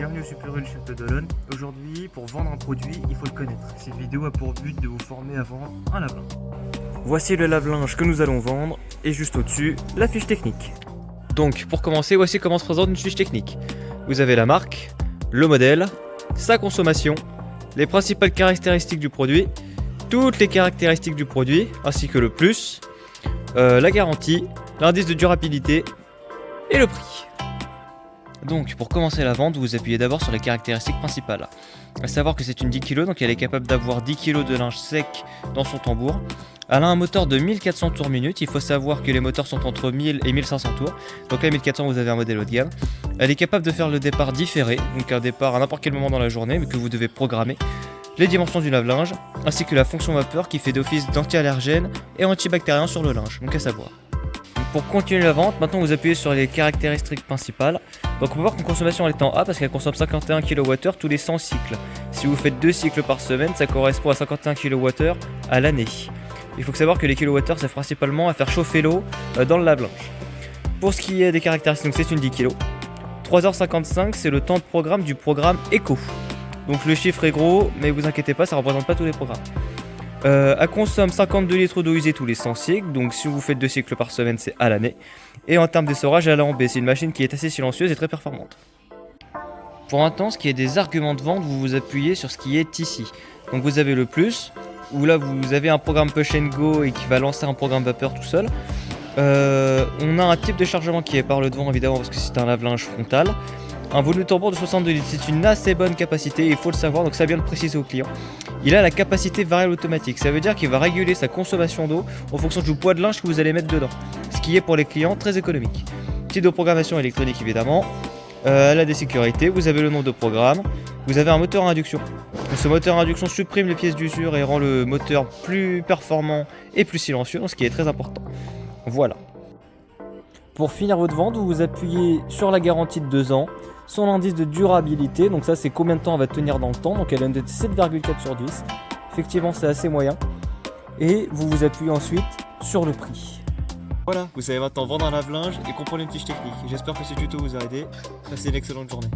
bienvenue sur Pluriel Château d'Olonne. Aujourd'hui, pour vendre un produit, il faut le connaître. Cette vidéo a pour but de vous former à vendre un lave-linge. Voici le lave-linge que nous allons vendre et juste au-dessus, la fiche technique. Donc pour commencer, voici comment se présente une fiche technique. Vous avez la marque, le modèle, sa consommation, les principales caractéristiques du produit, toutes les caractéristiques du produit, ainsi que le plus, la garantie, l'indice de durabilité et le prix. Donc pour commencer la vente, vous appuyez d'abord sur les caractéristiques principales. À savoir que c'est une 10 kg, donc elle est capable d'avoir 10 kg de linge sec dans son tambour. Elle a un moteur de 1400 tours minute, il faut savoir que les moteurs sont entre 1000 et 1500 tours. Donc là 1400 vous avez un modèle haut de gamme. Elle est capable de faire le départ différé, donc un départ à n'importe quel moment dans la journée, mais que vous devez programmer. Les dimensions du lave-linge, ainsi que la fonction vapeur qui fait d'office d'anti-allergène et antibactérien sur le linge, donc à savoir. Pour continuer la vente, maintenant vous appuyez sur les caractéristiques principales. Donc on peut voir qu'en consommation elle est en A parce qu'elle consomme 51 kWh tous les 100 cycles. Si vous faites 2 cycles par semaine, ça correspond à 51 kWh à l'année. Il faut savoir que les kWh c'est principalement à faire chauffer l'eau dans le lave-linge. Pour ce qui est des caractéristiques, c'est une 10 kg. 3h55 c'est le temps de programme du programme Eco. Donc le chiffre est gros, mais vous inquiétez pas, ça ne représente pas tous les programmes. Elle consomme 52 litres d'eau usée tous les 100 cycles, donc si vous faites 2 cycles par semaine, c'est à l'année. Et en termes d'essorage, elle est en B, c'est une machine qui est assez silencieuse et très performante. Pour maintenant, ce qui est des arguments de vente, vous vous appuyez sur ce qui est ici. Donc vous avez le plus, où là vous avez un programme Push and Go et qui va lancer un programme vapeur tout seul. On a un type de chargement qui est par le devant évidemment parce que c'est un lave-linge frontal. Un volume de tambour de 62 litres, c'est une assez bonne capacité, il faut le savoir, donc ça vient de préciser au client. Il a la capacité variable automatique, ça veut dire qu'il va réguler sa consommation d'eau en fonction du poids de linge que vous allez mettre dedans. Ce qui est pour les clients très économique. Type de programmation électronique évidemment, elle a des sécurités, vous avez le nom de programme, vous avez un moteur à induction. Ce moteur à induction supprime les pièces d'usure et rend le moteur plus performant et plus silencieux, ce qui est très important. Voilà. Pour finir votre vente, vous vous appuyez sur la garantie de 2 ans, son indice de durabilité, donc ça c'est combien de temps elle va tenir dans le temps, donc elle est de 7,4 sur 10, effectivement c'est assez moyen, et vous vous appuyez ensuite sur le prix. Voilà, vous savez maintenant vendre un lave-linge et comprendre une fiche technique. J'espère que ce tuto vous a aidé, passez une excellente journée.